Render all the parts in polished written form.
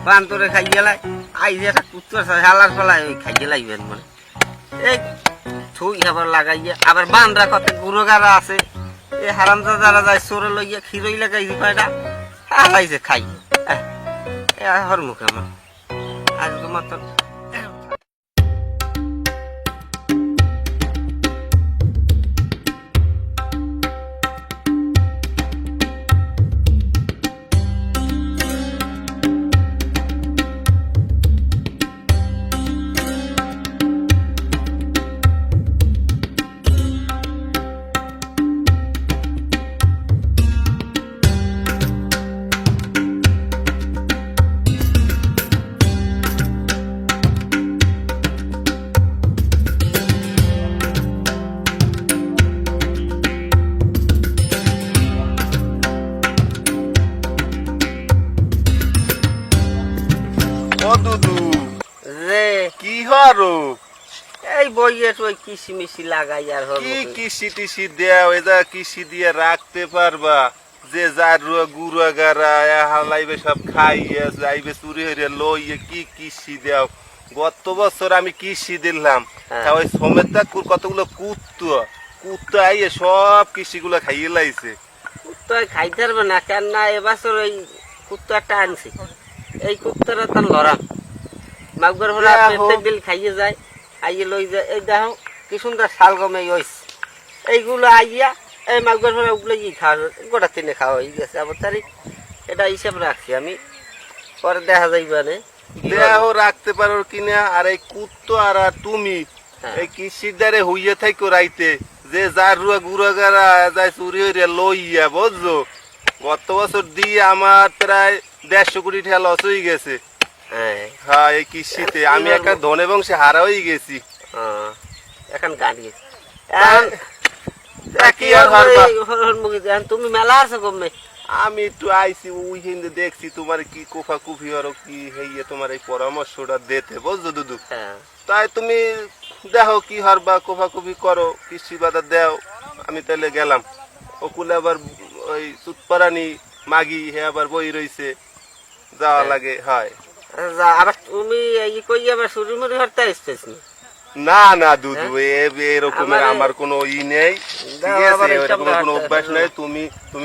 বান্দরে খাই গেলাই আই যে একটা কুত্তর হালার ফেলায় ওই খাই গেলাইবেন মানে এই থুই আবার লাগাইয়া আবার বান্দরা কত গুরুগারা আছে এই হারামজাদারা যায় চোরে লইয়া খিরই লাগাইছে কয়টা হালাইছে খাই হর মুখে আমার আজ তোমার তো এই বইয়ে তো কিসি মিশি লাগাই আর কি কিসি টিসি দেও এদা কিসি দিয়ে রাখতে পারবা যে যার গুড়া গারা হালাইবে সব খাইয়ে যাইবে চুরি হইরে লইয়ে কি কিসি দেও গত বছর আমি কিসি দিলাম ওই সমেতদা কতগুলো কুত্তো আইয়ে সব কিসিগুলো খাইয়ে লাইছে কুত্তো খাইতে পারবে না কেন না এবছর ওই কুত্তাটা আনছি এই কুত্তারা তার লড়াম মাগুর হলে প্রত্যেক দিন খাইয়ে যায় আইয়ে লই যায় এই দেখো কি সুন্দর শাল গমে এইগুলো আইয়া এই মাগুর হলে ওগুলো খাওয়া গোটা তিনে খাওয়া হয়ে গেছে আবার তারিখ এটা হিসাব রাখছি আমি পরে দেখা যাইবে না দেহ রাখতে পারো কিনা আর এই কুত্তো আর তুমি এই কৃষিদারে হইয়ে থাকো রাইতে যে যার গুড়া গারা যায় চুরি হইরে লইয়া বুঝছো গত বছর দিয়ে আমার প্রায় 150 কোটি টাকা লস হয়ে গেছে হ্যাঁ এই কৃষিতে আমি একটা ধনে বংশে হারা হয়ে গেছি এখন গাড়ি তুমি মেলা আছো কমে আমি একটু আইসি ওই হিন্দু দেখছি তোমার কি কোফা কুফি আর কি হইয়ে তোমার এই পরামর্শটা দিতে বুঝছো দুদু তাই তুমি দেখো কি হরবা কোফা কুফি করো কৃষি বাদা দেও আমি তাহলে গেলাম ওকুলে আবার ওই সুতপারানি মাগি হে আবার বই রইছে যাওয়া লাগে হয় আবার তুমি কই আবার সুরিমুরি হরতে আসতেছ না না দুদু এরকমের আমার কোনো ই নেই ঠিক আছে এরকমের কোনো অভ্যাস নাই তুমি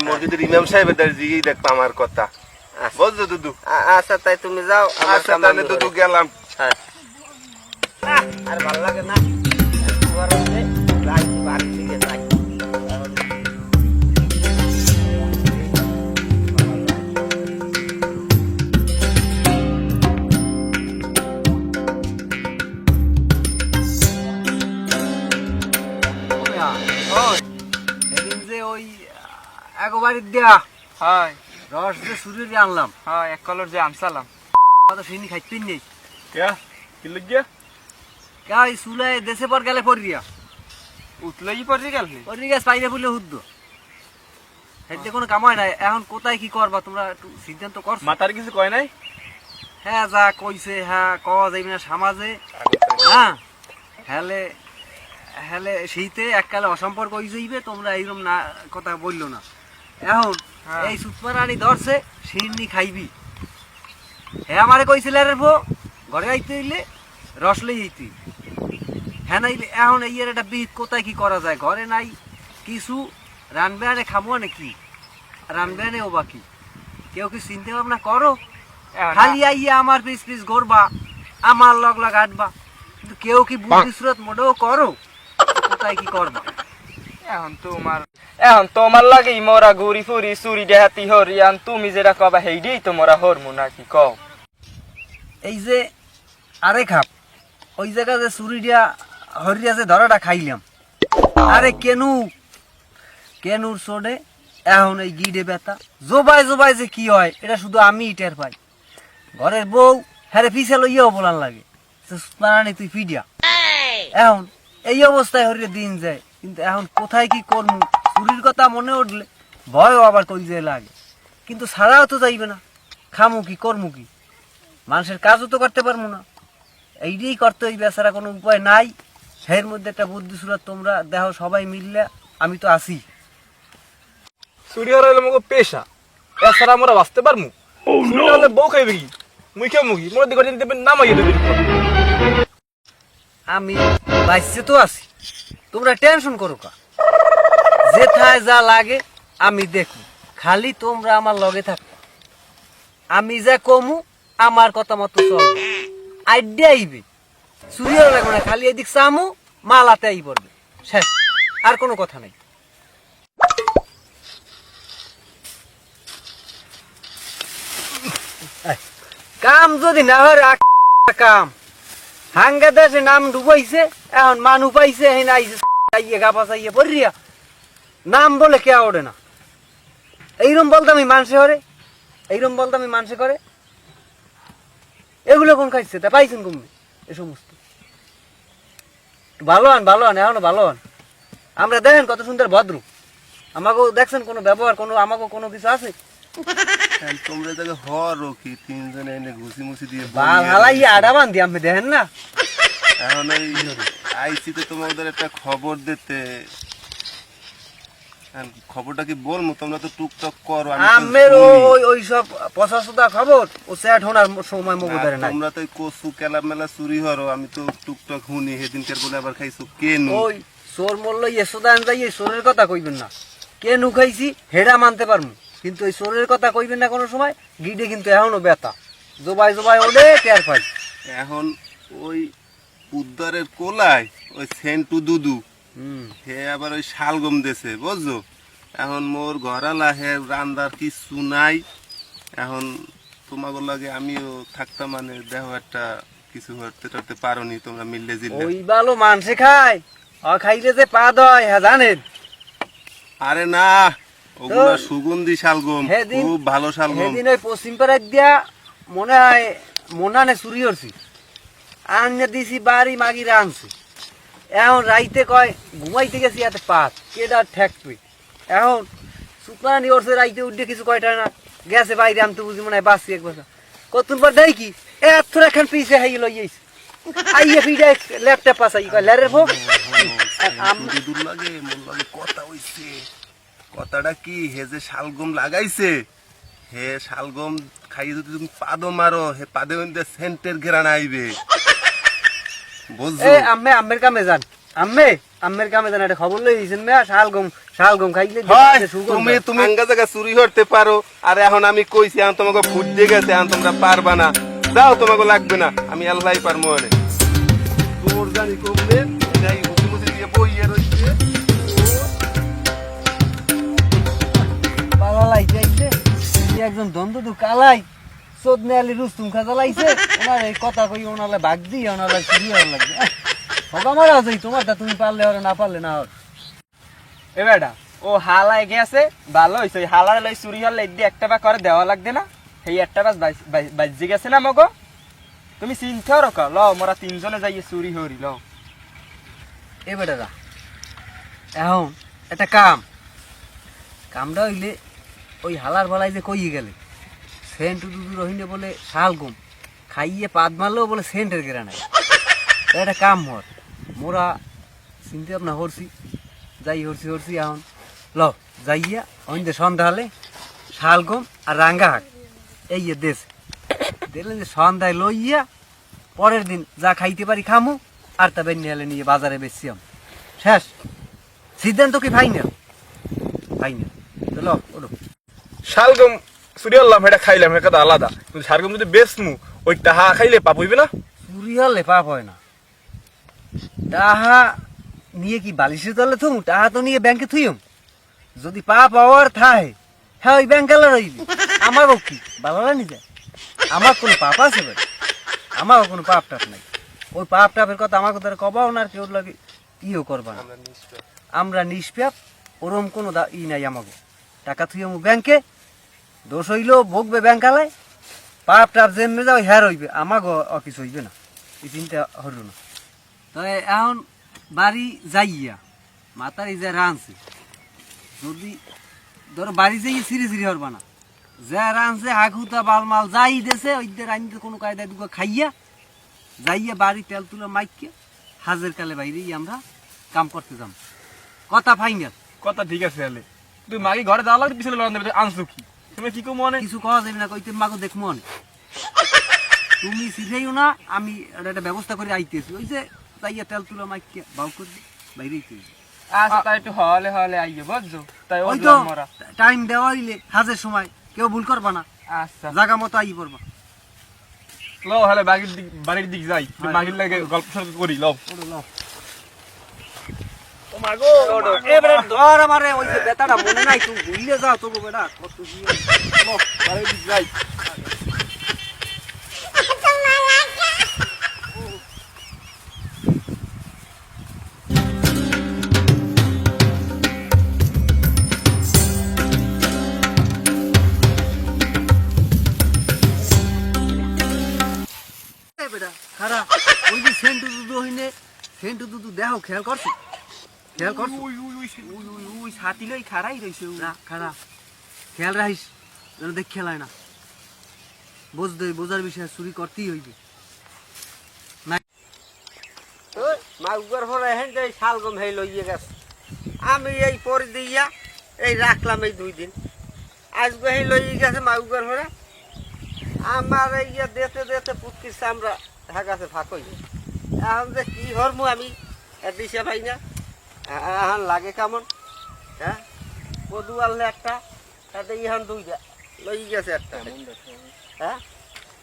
মসজিদের ইমাম সাহেবের দিয়েই দেখবা আমার কথা বুঝছো দুদু আচ্ছা তাই তুমি যাও আচ্ছা তাহলে দুদু গেলাম হ্যাঁ আর ভালো লাগে না বাড়ি থেকে যাই বাড়ি দেয়া হয় রস যে চুরি আনলাম হয় এক কলর যে আমসালাম সিনি খাইতে নেই কি লাগিয়া কাই চুলাই দেশে পর গেলে পড়িয়া উতলাই পড়ে গেল পড়ি গেছ পাইলে বলে হুদ্দ হেতে কোনো কামাই নাই এখন কোথায় কি করবা তোমরা একটু সিদ্ধান্ত করছো মাতার কিছু কয় নাই হ্যাঁ যা কইছে হ্যাঁ কওয়া যাইবে না সমাজে হ্যাঁ হেলে হেলে সেইতে এককালে অসম্পর্ক হয়ে যাইবে তোমরা এইরকম না কথা বললো না এখন এই সুতপারানি ধরছে সিন্নি খাইবি হ্যাঁ আমারে কইছিল রে ভো ঘরে আইতে হইলে রস লই আইতি হ্যাঁ নাইলে এখন এই একটা বিহিত কোথায় কি করা যায় ঘরে নাই কিছু রানবে আনে খাবো আনে কি রানবে আনে ও বাকি কেউ কি চিন্তা ভাবনা করো খালি আইয়া আমার পিস পিস ঘুরবা আমার লগ লগ আটবা কিন্তু কেউ কি বুদ্ধি সুরত মোটেও করো কোথায় কি করবা এখন তোমার লাগে মোরা ঘুরি ফুরি চুরি দেহাতি হরিয়ান তুমি যেটা কবা হেইডেই তো মোরা হরমু নাকি কও এই যে আরে খাপ ওই জায়গা যে চুরি দিয়া হরিয়া যে ধরাটা খাইলাম আরে কেনুর সোডে এখন এই গিডে ব্যথা জোবাই যে কি হয় এটা শুধু আমি টের পাই ঘরের বউ হ্যাঁ পিছে লইয়াও বলার লাগে তুই ফিডিয়া এখন এই অবস্থায় হরিয়া দিন যায় কিন্তু এখন কোথায় কি করবো চুরির কথা মনে উঠলে ভয়ও আবার কই যে লাগে কিন্তু ছাড়াও তো যাইবে না খামু কি করমু কি মানুষের কাজও তো করতে পারবো না এইটাই করতে হইবে ছাড়া কোনো উপায় নাই এর মধ্যে একটা বুদ্ধি সুরত তোমরা দেখো সবাই মিললে আমি তো আছি চুরি হলো মগো পেশা এছাড়া আমরা বাঁচতে পারমু তাহলে বউ খাইবে কি মুই খাবো কি মোর দিকে দেবেন নামাইয়ে দেবেন আমি বাইসে তো আছি, তোমরা টেনশন করো কা, যেথায় যা লাগে আমি দেখু, খালি তোমরা আমার লগে থাকো। আমি যা কমু আমার কথা মতো চলবে, আইডিয়া আইবে, চুরিও লাগবে না, খালি এদিক চামু মালাতে আই পড়বে, শেষ, আর কোনো কথা নাই। কাম যদি না হয় রাখ কাম, হাঙ্গা দেশে নাম ডুবাইছে, এখন মানু পাইছে, হেন আইছে আইয়ে গাপা চাইয়ে পড়িয়া, নাম বলে কে ওঠে না। এইরকম বলতে আমি মানুষে হরে, এইরকম বলতে আমি মানুষে করে, এগুলো কোন খাইছে তা পাইছেন কমবে এ সমস্ত। ভালো আন এখনো ভালো আন, আমরা দেখেন কত সুন্দর ভদ্র, আমাকেও দেখছেন কোনো ব্যবহার, কোনো আমাকেও কোনো কিছু আছে? তোমরা জায়গায় হরো কি তিনজনে এনে ঘুষি মুসি দিয়ে বাল হালাই আডা বান্ধি আমি দেখেন না। এখন এই আইসি তো তোমাদের একটা খবর দিতে, এখন খবরটা কি বলবো? তোমরা তো টুকটাক করো, আমি তো আমের শুনি। ওই সব পচাশোটা খবর ও স্যাট হোনার সময় মগু ধরে না। তোমরা তো কচু কেলা মেলা চুরি হরো, আমি তো টুকটাক শুনি। সেদিনকার বলে আবার খাইছো কেন? ওই চোর মরল এসোদান যাই এই চোরের কথা কইবেন না, কে নু খাইছি হেডা মানতে পারমু, কিন্তু ওই চোরের কথা কইবেন না কোনো সময়, গিডে কিন্তু এখনো ব্যথা, জোবাই জোবাই ওডে টের পাই। এখন ওই উদ্ধারের কোলায় ওই সেন্টু দুদু হে আবার ওই শালগম দেছে বুঝছো। এখন মোর ঘরালা হে রান্দার কিছু নাই, এখন তোমাকে লাগে আমিও থাকতাম, মানে দেখো একটা কিছু হতে টরতে পারো নি তোমরা মিললে জিললে। ওই ভালো মানুষে খায়, খাইলে যে পা দয় হ্যাঁ জানেন? আরে না, ওগুলা সুগন্ধি শালগম, সেদিন- খুব ভালো শালগম। সেদিন ওই পশ্চিম পাড়ার দিয়া মনে হয় মনানে চুরি করছি, আনে দিছি বাড়ি মাগিরা আনছি, এখন রাইতে কয় ঘুমাইতে গেছি এত পাত কেডা ঠেকবে, এখন সুপানি ওরছে রাইতে উঠে কিছু কয়টা না গেছে বাইরে, আমি তো বুঝি মনে হয় বাঁচছি এক বছর, কতদিন পর দেয় কি এত এখন পিছিয়ে হাই লইয়াইছে, আইয়ে ফিরে ল্যাপটপ পাশাই কয় ল্যারের ভোগ। দুদুর লাগে মোর লাগে কথা হইছে, কথাটা কি হে যে শালগম লাগাইছে, হে শালগম খাইয়ে যদি তুমি পাদো মারো, হে পাদে মধ্যে সেন্টের ঘেরান আইবে বুঝছো। এ আম্মে আম্মের কামে যান, আম্মের কামে যান, এটা খবর লই দিয়েছেন না, শালগম খাইলে হয়, সুগন্ধ। তুমি তুমি আঙ্গা জায়গা চুরি করতে পারো, আর এখন আমি কইছি এখন তোমাকে ফুট দিয়ে গেছে, এখন তোমরা পারবা না, যাও তোমাকে লাগবে না, আমি আল্লাহ পারবো আরে তোর জানি কমবে যাই হুকি মুসি দিয়ে বইয়ে রইছে। পালালাই যাইছে, একজন দ্বন্দ্ব তো কালাই চোদনে আলি রুস্তুম খাজা লাইছে, ওনার এই কথা কই ওনারে ভাগ দিয়ে ওনারে চুরি হওয়ার লাগবে। হবা মারা আছে তোমার, তা তুমি পারলে হরে না পারলে না হরে। এ বেটা ও হালাই গেছে ভালো হইছে, ওই হালার লই চুরি হলে দিয়ে একটা বা করে দেওয়া লাগবে না, সেই একটা বাস বাজি গেছে না মগো, তুমি চিন্তা রকা ল মোরা তিনজনে যাইয়ে চুরি হরি ল। এ বেটারা এখন একটা কামটা হইলে ওই হালার বেলায় যে কইয়ে গেলে সেন্ট দুদু রহিনে বলে শালগম খাইয়ে পাত মারলেও বলে সেন্টের গেরা নাই, একটা কাম হর মোরা চিন্তা ভাবনা হরছি, যাই হরছি এখন ল যাইয়া অন্য সন্ধ্যা হলে শালগম আর রাঙ্গা হাক এই দেশ দেখলেন যে সন্ধ্যায় লইয়া পরের দিন যা খাইতে পারি খামু, আর তা বেন নিয়ে নিয়ে বাজারে বেচছিলাম, শেষ সিদ্ধান্ত কি ফাইনাল চলো ওঠো। শালগম চুরি হলাম এটা খাইলাম এটা কথা আলাদা, কিন্তু শালগম যদি বেচমু ওই টাহা খাইলে পাপ হইবে না? চুরি হলে পাপ হয় না, টাহা নিয়ে কি বালিশের তলে থুম, টাহা তো নিয়ে ব্যাংকে থুইম, যদি পাপ হওয়ার থায় হ্যাঁ ওই ব্যাংক আলা রইবি, আমারও কি বালালা নি যায়, আমার কোনো পাপ আছে ভাই, আমারও কোনো পাপ টাপ নাই, ওই পাপ টাপের কথা আমার কথা কবাও না, আর কেউ লাগে ইও করবা না, আমরা নিষ্পাপ, ওরম কোনো ই নাই আমাকে, টাকা থুইম ব্যাংকে, দোষ হইলেও ভোগবে ব্যাংক আলায়, পাপ টাপ জেমে যাও হ্যাঁ রইবে, আমাকে কিছু হইবে না, এই চিন্তা হইল না। তবে এখন বাড়ি যাইয়া মাতারি যে রাঁধছে, যদি ধরো বাড়ি যাইয়ে সিঁড়ি হরবা না, যা রাঁধছে হাগুতা বালমাল যাই দেছে ওইদের রাঁধতে কোনো কায়দায় দুটো খাইয়া যাইয়া বাড়ি তেল তুলে মাইকে হাজের কালে বাইরেই আমরা কাম করতে যাম, কথা ফাইনাল। কথা ঠিক আছে হলে তুই মাগি ঘরে যাওয়া লাগবে পিছনে লড়ান দেবে আনছো কি তুমি কি কো মনে কিছু কওয়া যাবে না, কইতে মাগো দেখমন তুমি সিধেইও না, আমি একটা ব্যবস্থা করে আইতেছি। ওই যে তাইয়া তেল তুলা মাইকে বাউ করে বাইরেই তুই আচ্ছা তাই একটু হলে হলে আইয়ে বুঝছো, তাই ওই তো ওই মরা। টাইম দেওয়া হইলে হাজের সময় কেউ ভুল করবা না, আচ্ছা জায়গা মতো আই পড়বা। লও হলে বাড়ির দিক যাই, বাড়ির লাগে গল্প সল্প করি লও। ও মাগো এবারে ধর আমারে, ওই যে বেটাটা মনে নাই, তুমি ভুলে যাও তবু বেটা কত দিয়ে বাড়ির দিক যাই। বেটা খারাপ। ওই যে সেন্টু দুধু হইনে, সেন্টু দুধু দেখো খেয়াল করছো, খেয়াল করছো? ওই ছাতি লই খারাই রইছে ও। না খারাপ, খেয়াল রাখিস যেন দেখ খেলায় না। বুঝতে বোঝার বিষয়, চুরি করতেই হইবে। মাগুর পরে হেন যে শালগম হেই লইয়ে গেছে, আমি এই পরে দিয়া এই রাখলাম এই 2 দিন, আজকে হেই লইয়ে গেছে মাগুর পরে। আমার এই দেতে দেতে পুটকির চামড়া ঢাকাছে ফাঁকই। এখন যে কি হরমু আমি দিশা পাই না, এখন লাগে কেমন। হ্যাঁ বধু আনলে একটা, তাতে ইহান 2টা লইয়ে গেছে একটা। হ্যাঁ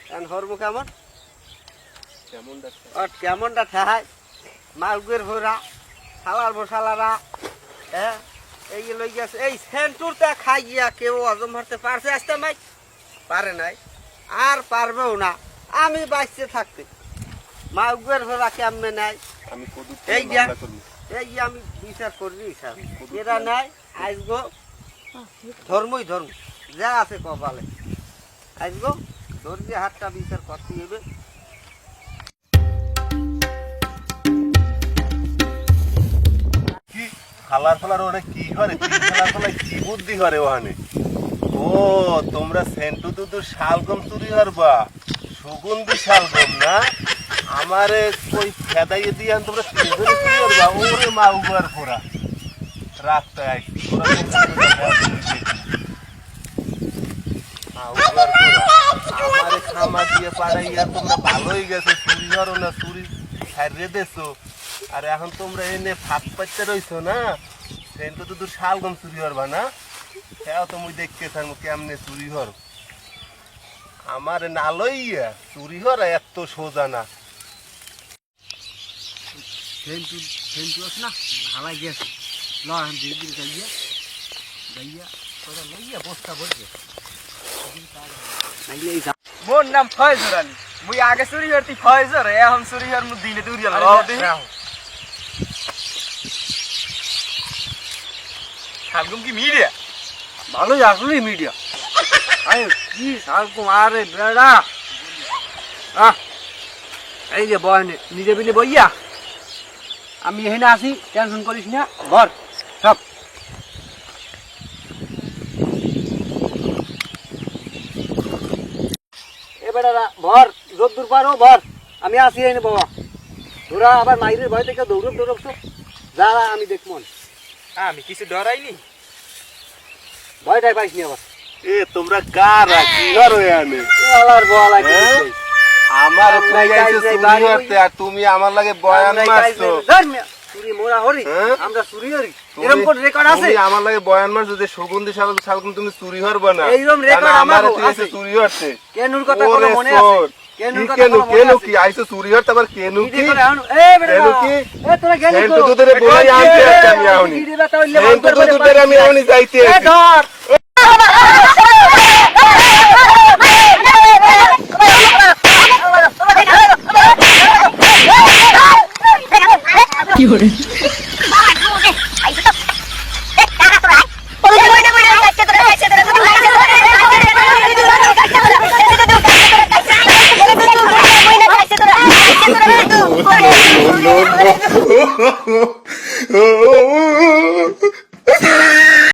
এখন হরমু কেমন, কেমনটা ঠেহায় মাগুর ভরা শালার বসালারা। হ্যাঁ এই লই গেছে, এই সেন্টুরটা খাইয়া কেউ হজম করতে পারছে আসতে মাই পারে নাই, আর পারবেও না। আমি বাঁচতে থাকতে মাগুর ভরা কেমনে নাই, আমি কদু এই যে মামলা করবো। এই যে আমি বিচার করবি স্যার, এরা নাই আজগো ধর্মই ধর্ম যা আছে কপালে, আজগো ধর্মী হাতটা বিচার করতে হবে। কি খালার ফালার ওরে কি করে, কি খালার ফালার কি বুদ্ধি করে ওখানে? ও তোমরা সেন্টু দুধু শালগম চুরি করবা, সুগন্ধি শালগম না? আমারে কই খেদাইয়ে দিয়ে তোমরা তিনজনে চুরি করবা? ওরে মা উগার ফোরা রাখতে আই আমারে খামা দিয়ে পাড়াইয়া তোমরা ভালোই গেছো, চুরি করো না, চুরি ছাড়িয়ে দেছো। আর এখন তোমরা এনে ফাঁক পাইতে রইছো না, সেন্টু দুধু শালগম চুরি করবা না? হ্যাঁ তো মুই দেখতে থাকবো কেমনে চুরি হর। আমার না লইয়া চুরি হরা এত সোজা না। সেন্টু সেন্টু আছে না, হালাই গেছে। ল এখন ধীরে ধীরে যাইয়া যাইয়া ওরা লইয়া বস্তা ভরবে। নাইলে এই মোর নাম ফয়জুর আলী, মুই আগে চুরি করতি ফয়জুর, এখন চুরি হর মু দিনে দূর গেল। লও দেখি শালগম কি মিডিয়া? ভালোই আসলে মিডিয়া। আরে কি শালগম, আরে বেড়া এই যে বয়নে নিজে বিনে বইয়া আমি এখানে আসি, টেনশন করিস না, ঘর সব এ বেড়া ভর, যদ্দূর পারো ভর, আমি আসি এনে বাবা। তোরা আবার মাইরের ভয় থেকে দৌড়ব দৌড়ব তো যা, আমি দেখমন, আমি কিছু ডরাইনি। ভয়টাই পাইস নি আবার। এ তোমরা কারা কি করো এখানে? আলার বলা কি হ্যাঁ? আমার কই আইছে চুরি করতে আর তুমি আমার লাগে বয়ান মারছো। চুরি মোরা হরি, হ্যাঁ? আমরা চুরি হরি, তুমি- এরকম কোন রেকর্ড আছে? তুমি আমার লাগে বয়ান মারছো যে সুগন্ধি শালগম তুমি চুরি করবে না। এইরকম record কারণ আমারে আমারও তুই এসে আছে। চুরি করতে। কেনুর কথা ওরে কোনো মনে আছে? চোর। কেনুর কি কথা কেনু কোনো মনে কেনু আছে? কি আইছো চুরি করতে, আবার কেনু ভিডিও কি? করে আনো, এ বেটা কেনু কি? এ তোরা গেলি সেন্টু কো? দুধের বোলাই আনতে একটা আমি আউনি। ভিডিও বেটা হইলে সেন্টু মাউকের পরে দুধের আমি আউনি যাইতে এ আছি। ধর কি hore